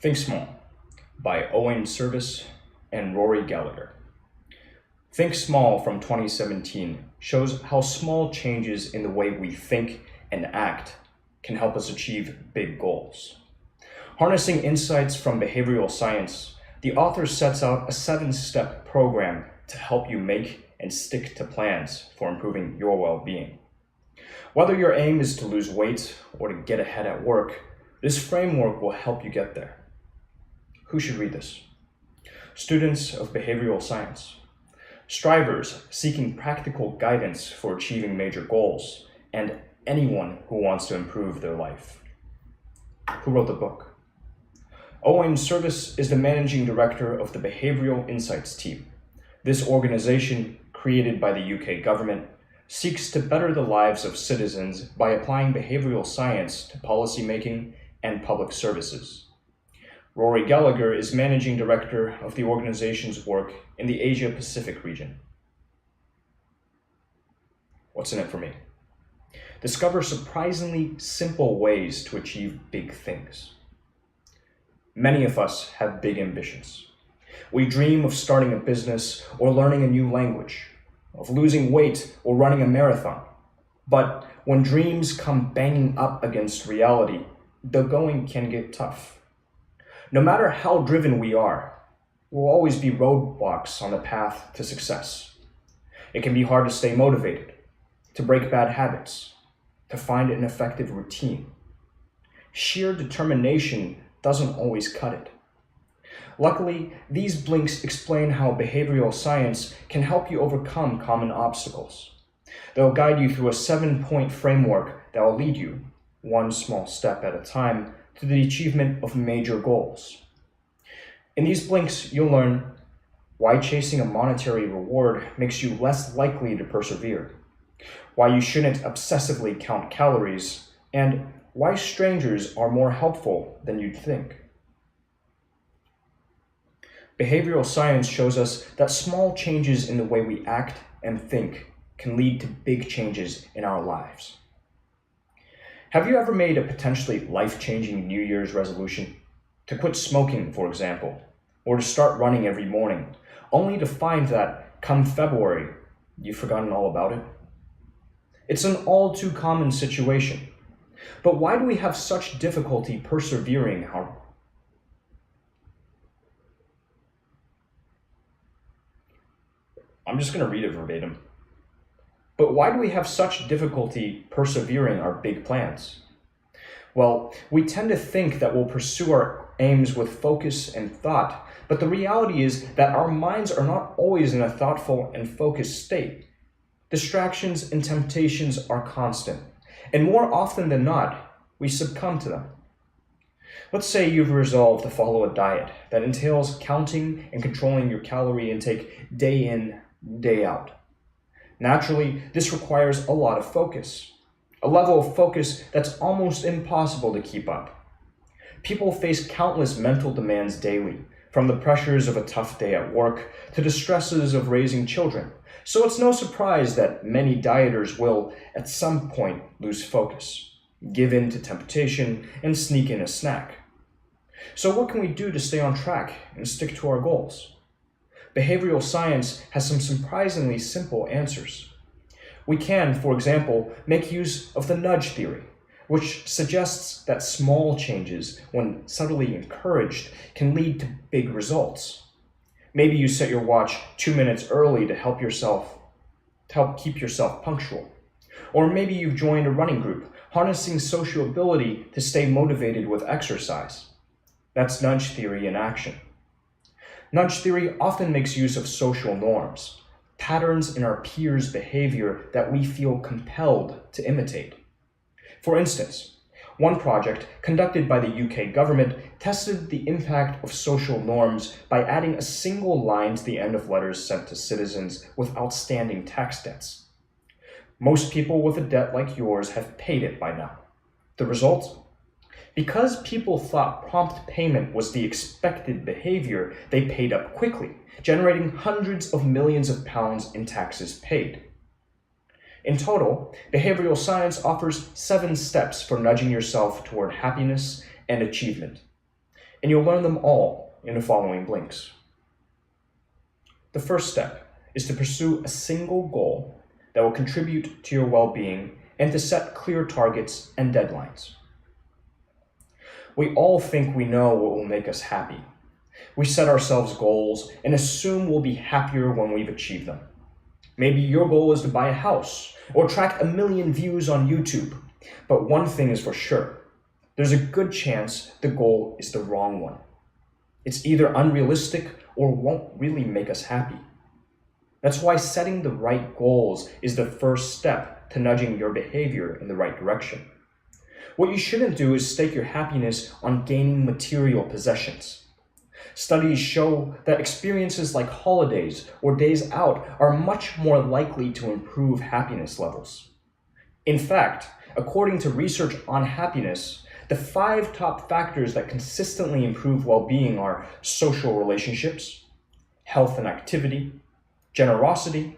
Think Small by Owain and Rory Gallagher. Think Small from 2017 shows how small changes in the way we think and act can help us achieve big goals. Harnessing insights from behavioral science, the author sets out a 7-step program to help you make and stick to plans for improving your well-being. Whether your aim is to lose weight or to get ahead at work, this framework will help you get there. Who should read this? Students of behavioral science, strivers seeking practical guidance for achieving major goals, and anyone who wants to improve their life. Who wrote the book? Owain is the managing director of the Behavioral Insights team. This organization, created by the UK government, seeks to better the lives of citizens by applying behavioral science to policymaking and public services. Rory Gallagher is managing director of the organization's work in the Asia-Pacific region. What's in it for me? Discover surprisingly simple ways to achieve big things. Many of us have big ambitions. We dream of starting a business or learning a new language, of losing weight or running a marathon. But when dreams come banging up against reality, the going can get tough. No matter how driven we are, there will always be roadblocks on the path to success. It can be hard to stay motivated, to break bad habits, to find an effective routine. Sheer determination doesn't always cut it. Luckily, these blinks explain how behavioral science can help you overcome common obstacles. They'll guide you through a 7-point framework that will lead you, one small step at a time, to the achievement of major goals. In these blinks, you'll learn why chasing a monetary reward makes you less likely to persevere, why you shouldn't obsessively count calories, and why strangers are more helpful than you'd think. Behavioral science shows us that small changes in the way we act and think can lead to big changes in our lives. Have you ever made a potentially life-changing New Year's resolution? To quit smoking, for example, or to start running every morning, only to find that, come February, you've forgotten all about it? It's an all too common situation. But why do we have such difficulty persevering? I'm just going to read it verbatim. But why do we have such difficulty persevering our big plans? Well, we tend to think that we'll pursue our aims with focus and thought, but the reality is that our minds are not always in a thoughtful and focused state. Distractions and temptations are constant, and more often than not, we succumb to them. Let's say you've resolved to follow a diet that entails counting and controlling your calorie intake day in, day out. Naturally, this requires a lot of focus, a level of focus that's almost impossible to keep up. People face countless mental demands daily, from the pressures of a tough day at work to the stresses of raising children, so it's no surprise that many dieters will, at some point, lose focus, give in to temptation, and sneak in a snack. So what can we do to stay on track and stick to our goals? Behavioral science has some surprisingly simple answers. We can, for example, make use of the nudge theory, which suggests that small changes, when subtly encouraged, can lead to big results. Maybe you set your watch 2 minutes early to help keep yourself punctual. Or maybe you've joined a running group, harnessing sociability to stay motivated with exercise. That's nudge theory in action. Nudge theory often makes use of social norms, patterns in our peers' behavior that we feel compelled to imitate. For instance, one project conducted by the UK government tested the impact of social norms by adding a single line to the end of letters sent to citizens with outstanding tax debts. Most people with a debt like yours have paid it by now. The result? Because people thought prompt payment was the expected behavior, they paid up quickly, generating hundreds of millions of pounds in taxes paid. In total, behavioral science offers 7 steps for nudging yourself toward happiness and achievement. and you'll learn them all in the following blinks. The first step is to pursue a single goal that will contribute to your well-being and to set clear targets and deadlines. We all think we know what will make us happy. We set ourselves goals and assume we'll be happier when we've achieved them. Maybe your goal is to buy a house or attract 1 million views on YouTube. But one thing is for sure, there's a good chance the goal is the wrong one. It's either unrealistic or won't really make us happy. That's why setting the right goals is the first step to nudging your behavior in the right direction. What you shouldn't do is stake your happiness on gaining material possessions. Studies show that experiences like holidays or days out are much more likely to improve happiness levels. In fact, according to research on happiness, the 5 top factors that consistently improve well-being are social relationships, health and activity, generosity,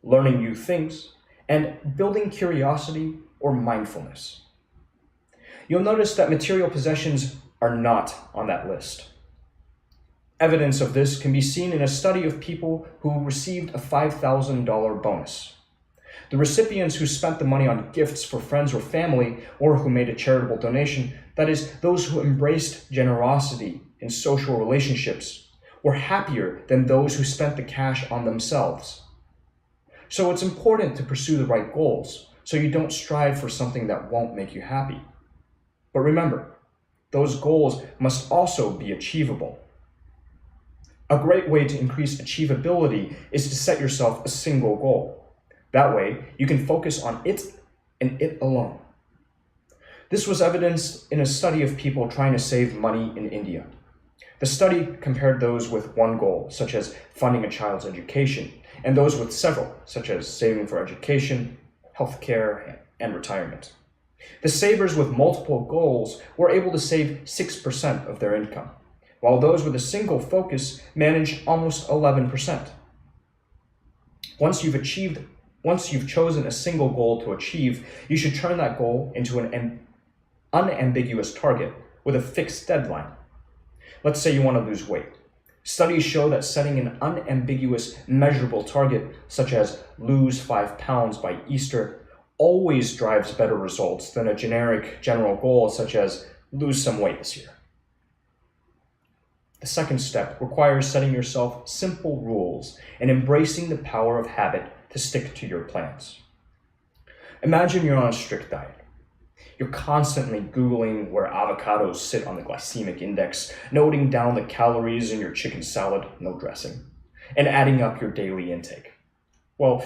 learning new things, and building curiosity or mindfulness. You'll notice that material possessions are not on that list. Evidence of this can be seen in a study of people who received a $5,000 bonus. The recipients who spent the money on gifts for friends or family, or who made a charitable donation, that is, those who embraced generosity in social relationships, were happier than those who spent the cash on themselves. So it's important to pursue the right goals, so you don't strive for something that won't make you happy. But remember, those goals must also be achievable. A great way to increase achievability is to set yourself a single goal. That way, you can focus on it and it alone. This was evidenced in a study of people trying to save money in India. The study compared those with one goal, such as funding a child's education, and those with several, such as saving for education, healthcare, and retirement. The savers with multiple goals were able to save 6% of their income, while those with a single focus managed almost 11%. Once you've chosen a single goal to achieve, you should turn that goal into an unambiguous target with a fixed deadline. Let's say you want to lose weight. Studies show that setting an unambiguous, measurable target, such as lose 5 pounds by Easter, always drives better results than a generic general goal such as lose some weight this year. The second step requires setting yourself simple rules and embracing the power of habit to stick to your plans. Imagine you're on a strict diet. You're constantly Googling where avocados sit on the glycemic index, noting down the calories in your chicken salad, no dressing, and adding up your daily intake. Well,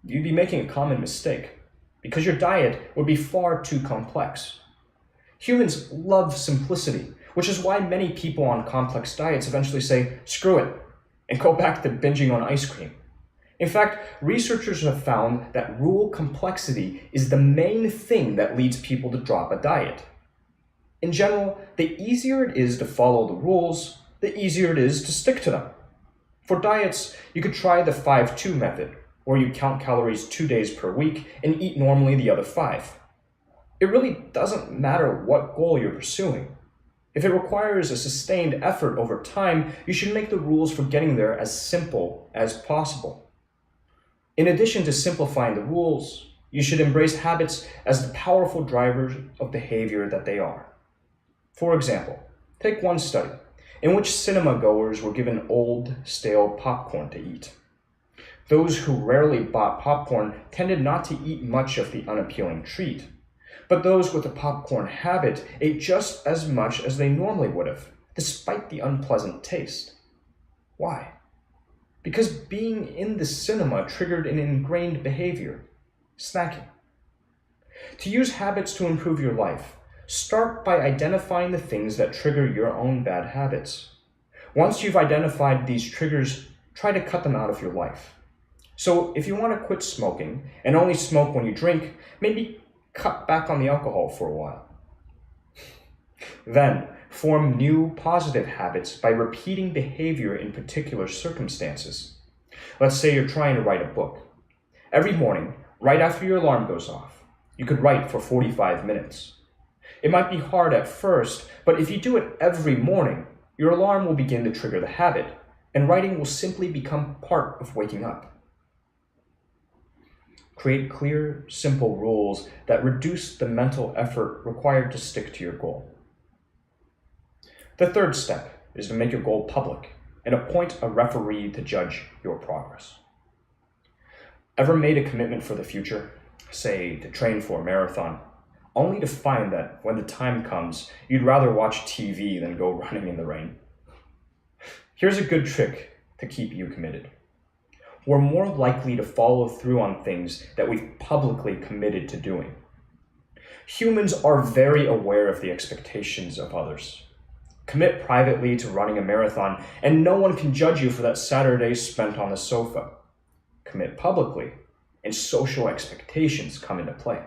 you'd be making a common mistake because your diet would be far too complex. Humans love simplicity, which is why many people on complex diets eventually say, screw it, and go back to binging on ice cream. In fact, researchers have found that rule complexity is the main thing that leads people to drop a diet. In general, the easier it is to follow the rules, the easier it is to stick to them. For diets, you could try the 5-2 method, where you count calories 2 days per week and eat normally the other 5. It really doesn't matter what goal you're pursuing. If it requires a sustained effort over time, you should make the rules for getting there as simple as possible. In addition to simplifying the rules, you should embrace habits as the powerful drivers of behavior that they are. For example, take one study in which cinema goers were given old, stale popcorn to eat. Those who rarely bought popcorn tended not to eat much of the unappealing treat, but those with a popcorn habit ate just as much as they normally would have, despite the unpleasant taste. Why? Because being in the cinema triggered an ingrained behavior, snacking. To use habits to improve your life, start by identifying the things that trigger your own bad habits. Once you've identified these triggers, try to cut them out of your life. So if you want to quit smoking and only smoke when you drink, maybe cut back on the alcohol for a while. Then, form new positive habits by repeating behavior in particular circumstances. Let's say you're trying to write a book. Every morning, right after your alarm goes off, you could write for 45 minutes. It might be hard at first, but if you do it every morning, your alarm will begin to trigger the habit, and writing will simply become part of waking up. Create clear, simple rules that reduce the mental effort required to stick to your goal. The third step is to make your goal public and appoint a referee to judge your progress. Ever made a commitment for the future, say to train for a marathon, only to find that when the time comes, you'd rather watch TV than go running in the rain? Here's a good trick to keep you committed. We're more likely to follow through on things that we've publicly committed to doing. Humans are very aware of the expectations of others. Commit privately to running a marathon, and no one can judge you for that Saturday spent on the sofa. Commit publicly, and social expectations come into play.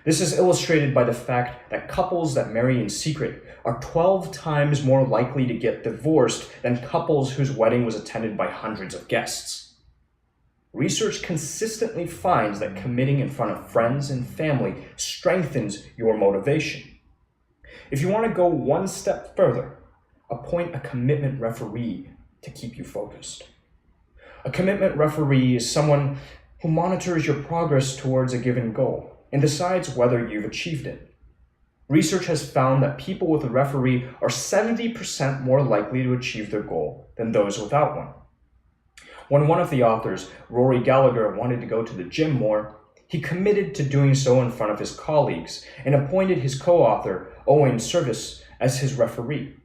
This is illustrated by the fact that couples that marry in secret are 12 times more likely to get divorced than couples whose wedding was attended by hundreds of guests. Research consistently finds that committing in front of friends and family strengthens your motivation. If you want to go one step further, appoint a commitment referee to keep you focused. A commitment referee is someone who monitors your progress towards a given goal and decides whether you've achieved it. Research has found that people with a referee are 70% more likely to achieve their goal than those without one. When one of the authors, Rory Gallagher, wanted to go to the gym more, he committed to doing so in front of his colleagues and appointed his co-author, Owain, as his referee.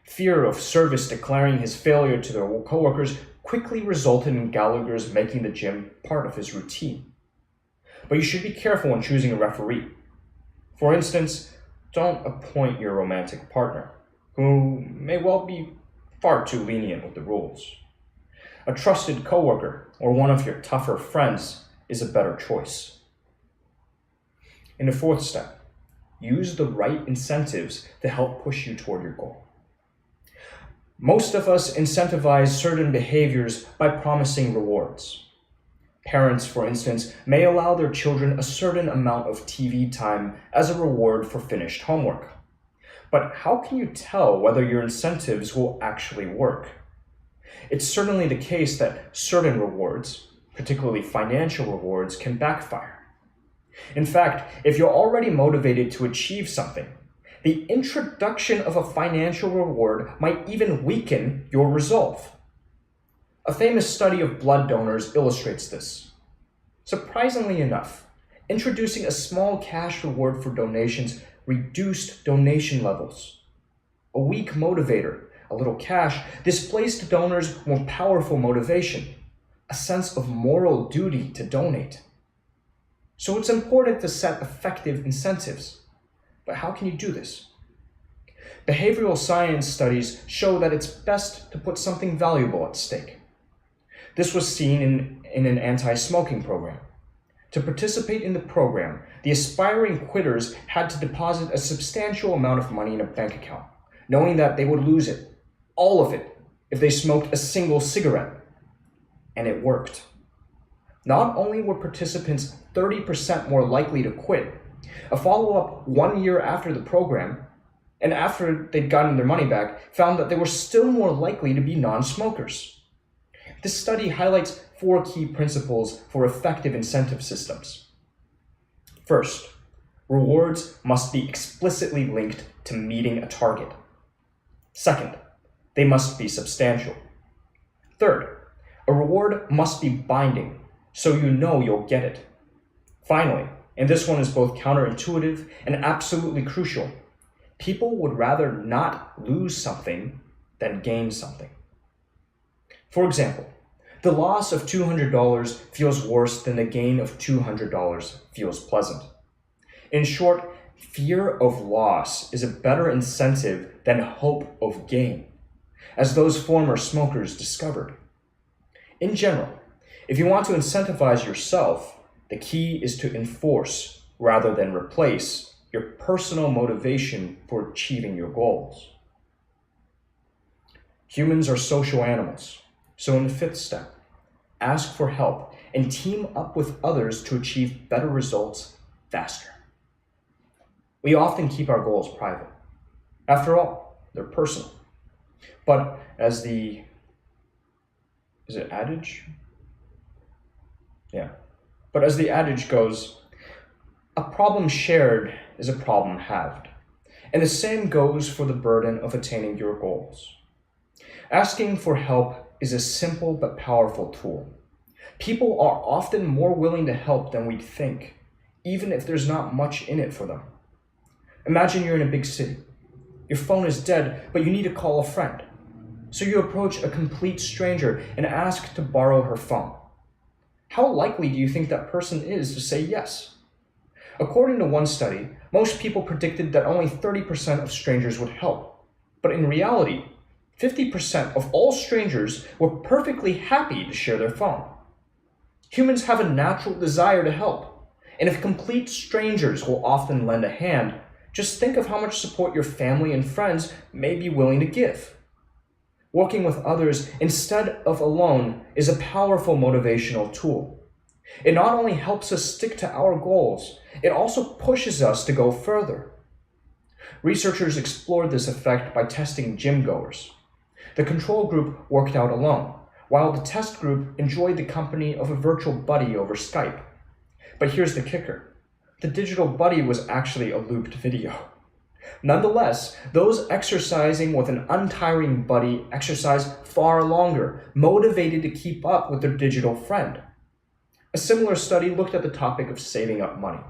Fear of Service declaring his failure to their coworkers quickly resulted in Gallagher's making the gym part of his routine. But you should be careful when choosing a referee. For instance, don't appoint your romantic partner, who may well be far too lenient with the rules. A trusted coworker or one of your tougher friends is a better choice. In the fourth step, use the right incentives to help push you toward your goal. Most of us incentivize certain behaviors by promising rewards. Parents, for instance, may allow their children a certain amount of TV time as a reward for finished homework. But how can you tell whether your incentives will actually work? It's certainly the case that certain rewards, particularly financial rewards, can backfire. In fact, if you're already motivated to achieve something, the introduction of a financial reward might even weaken your resolve. A famous study of blood donors illustrates this. Surprisingly enough, introducing a small cash reward for donations reduced donation levels. A weak motivator, a little cash, displays to donors more powerful motivation, a sense of moral duty to donate. So it's important to set effective incentives. But how can you do this? Behavioral science studies show that it's best to put something valuable at stake. This was seen in an anti-smoking program. To participate in the program, the aspiring quitters had to deposit a substantial amount of money in a bank account, knowing that they would lose it, all of it, if they smoked a single cigarette. And it worked. Not only were participants 30% more likely to quit, a follow-up 1 year after the program, and after they'd gotten their money back, found that they were still more likely to be non-smokers. This study highlights 4 key principles for effective incentive systems. First, rewards must be explicitly linked to meeting a target. Second, they must be substantial. Third, a reward must be binding, so you know you'll get it. Finally, and this one is both counterintuitive and absolutely crucial, people would rather not lose something than gain something. For example, the loss of $200 feels worse than the gain of $200 feels pleasant. In short, fear of loss is a better incentive than hope of gain, as those former smokers discovered. In general, if you want to incentivize yourself, the key is to enforce, rather than replace, your personal motivation for achieving your goals. Humans are social animals, so in the 5th step, ask for help and team up with others to achieve better results faster. We often keep our goals private. After all, they're personal. But as the, is it adage? Yeah. But as the adage goes, a problem shared is a problem halved. And the same goes for the burden of attaining your goals. Asking for help is a simple but powerful tool. People are often more willing to help than we'd think, even if there's not much in it for them. Imagine you're in a big city. Your phone is dead, but you need to call a friend. So you approach a complete stranger and ask to borrow her phone. How likely do you think that person is to say yes? According to one study, most people predicted that only 30% of strangers would help. But in reality, 50% of all strangers were perfectly happy to share their phone. Humans have a natural desire to help, and if complete strangers will often lend a hand, just think of how much support your family and friends may be willing to give. Working with others instead of alone is a powerful motivational tool. It not only helps us stick to our goals, it also pushes us to go further. Researchers explored this effect by testing gym goers. The control group worked out alone, while the test group enjoyed the company of a virtual buddy over Skype. But here's the kicker. The digital buddy was actually a looped video. Nonetheless, those exercising with an untiring buddy exercised far longer, motivated to keep up with their digital friend. A similar study looked at the topic of saving up money.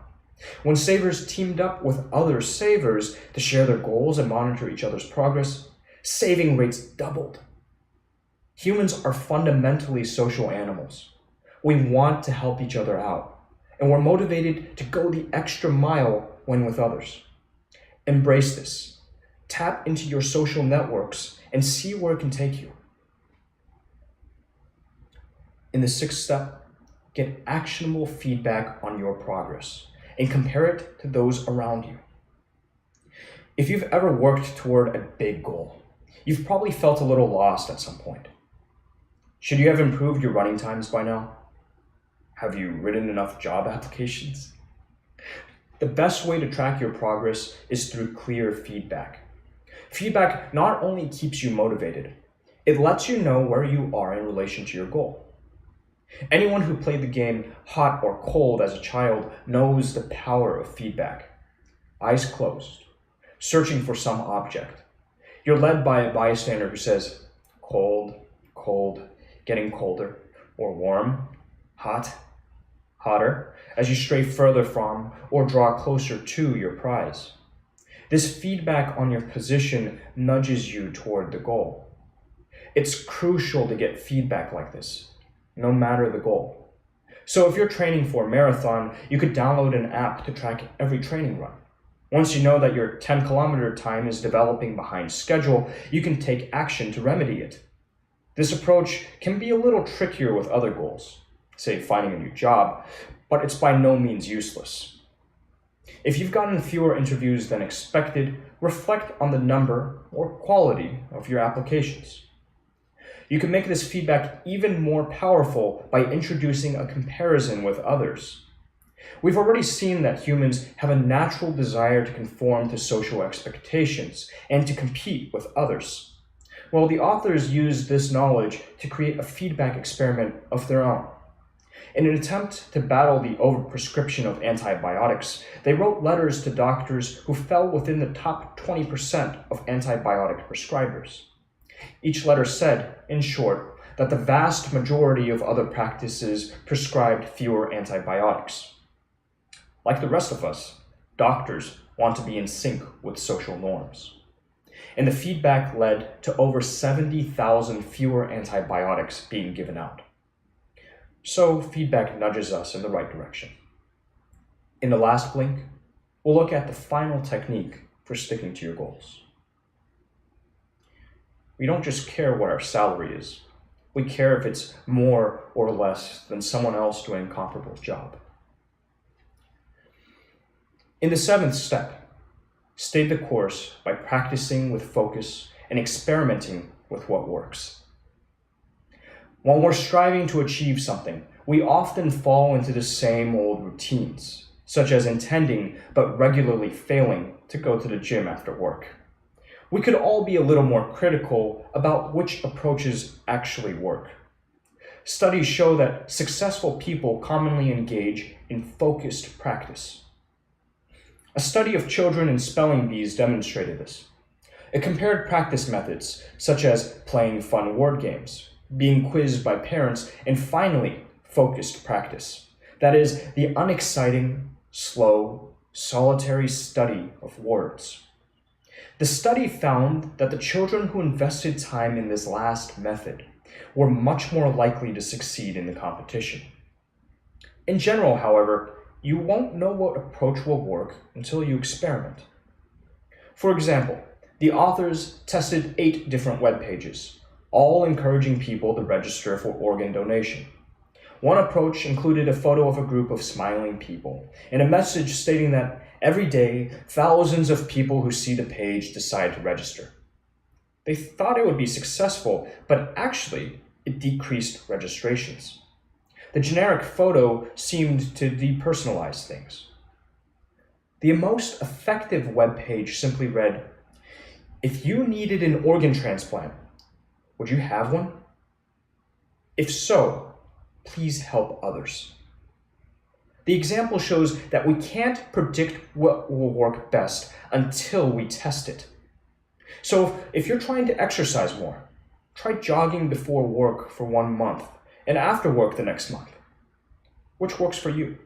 When savers teamed up with other savers to share their goals and monitor each other's progress, saving rates doubled. Humans are fundamentally social animals. We want to help each other out, and we're motivated to go the extra mile when with others. Embrace this. Tap into your social networks and see where it can take you. In the sixth step, get actionable feedback on your progress and compare it to those around you. If you've ever worked toward a big goal, you've probably felt a little lost at some point. Should you have improved your running times by now? Have you written enough job applications? The best way to track your progress is through clear feedback. Feedback not only keeps you motivated, it lets you know where you are in relation to your goal. Anyone who played the game hot or cold as a child knows the power of feedback. Eyes closed, searching for some object. You're led by a bystander who says, cold, cold, getting colder, or warm, hot, hotter, as you stray further from or draw closer to your prize. This feedback on your position nudges you toward the goal. It's crucial to get feedback like this, no matter the goal. So if you're training for a marathon, you could download an app to track every training run. Once you know that your 10-kilometer time is developing behind schedule, you can take action to remedy it. This approach can be a little trickier with other goals, say finding a new job, but it's by no means useless. If you've gotten fewer interviews than expected, reflect on the number or quality of your applications. You can make this feedback even more powerful by introducing a comparison with others. We've already seen that humans have a natural desire to conform to social expectations and to compete with others. Well, the authors used this knowledge to create a feedback experiment of their own. In an attempt to battle the overprescription of antibiotics, they wrote letters to doctors who fell within the top 20% of antibiotic prescribers. Each letter said, in short, that the vast majority of other practices prescribed fewer antibiotics. Like the rest of us, doctors want to be in sync with social norms. And the feedback led to over 70,000 fewer antibiotics being given out. So feedback nudges us in the right direction. In the last blink, we'll look at the final technique for sticking to your goals. We don't just care what our salary is. We care if it's more or less than someone else doing a comparable job. In the seventh step, stay the course by practicing with focus and experimenting with what works. When we're striving to achieve something, we often fall into the same old routines. such as intending but regularly failing to go to the gym after work. We could all be a little more critical about which approaches actually work. Studies show that successful people commonly engage in focused practice. A study of children in spelling bees demonstrated this. It compared practice methods such as playing fun word games, being quizzed by parents, and finally, focused practice. That is, the unexciting, slow, solitary study of words. The study found that the children who invested time in this last method were much more likely to succeed in the competition. In general, however, you won't know what approach will work until you experiment. For example, the authors tested 8 different web pages, all encouraging people to register for organ donation. One approach included a photo of a group of smiling people and a message stating that every day, thousands of people who see the page decide to register. They thought it would be successful, but actually, it decreased registrations. The generic photo seemed to depersonalize things. The most effective web page simply read, "If you needed an organ transplant, would you have one? If so, please help others." The example shows that we can't predict what will work best until we test it. So if you're trying to exercise more, try jogging before work for 1 month and after work the next month. Which works for you?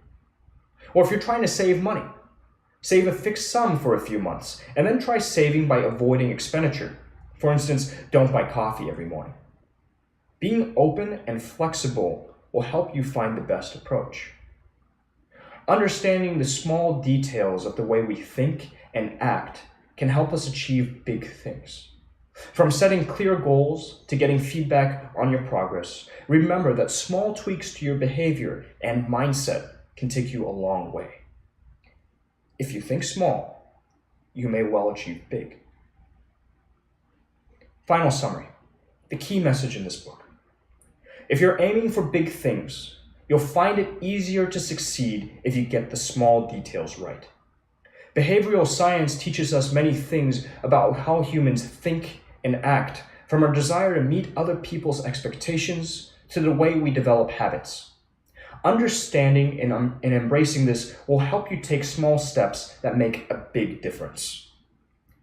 Or if you're trying to save money, save a fixed sum for a few months and then try saving by avoiding expenditure. For instance, don't buy coffee every morning. Being open and flexible will help you find the best approach. Understanding the small details of the way we think and act can help us achieve big things. From setting clear goals to getting feedback on your progress, remember that small tweaks to your behavior and mindset can take you a long way. If you think small, you may well achieve big. Final summary, the key message in this book. If you're aiming for big things, you'll find it easier to succeed if you get the small details right. Behavioral science teaches us many things about how humans think and act, from our desire to meet other people's expectations to the way we develop habits. Understanding and embracing this will help you take small steps that make a big difference,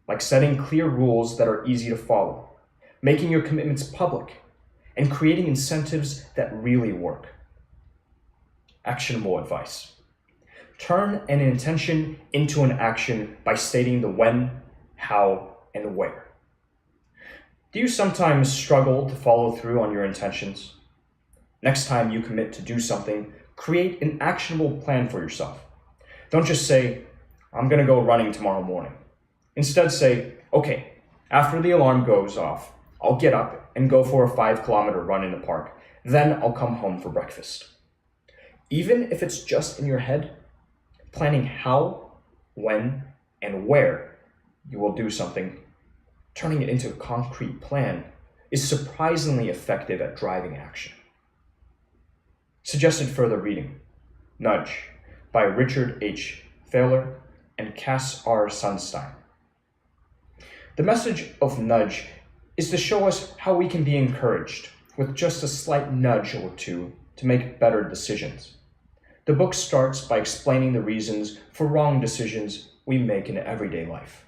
like setting clear rules that are easy to follow, making your commitments public, and creating incentives that really work. Actionable advice. Turn an intention into an action by stating the when, how, and where. Do you sometimes struggle to follow through on your intentions? Next time you commit to do something, create an actionable plan for yourself. Don't just say, "I'm going to go running tomorrow morning." Instead say, "Okay, after the alarm goes off, I'll get up and go for a 5-kilometer run in the park. Then I'll come home for breakfast." Even if it's just in your head, planning how, when, and where you will do something, turning it into a concrete plan, is surprisingly effective at driving action. Suggested further reading, Nudge, by Richard H. Thaler and Cass R. Sunstein. The message of Nudge is to show us how we can be encouraged with just a slight nudge or two to make better decisions. The book starts by explaining the reasons for wrong decisions we make in everyday life.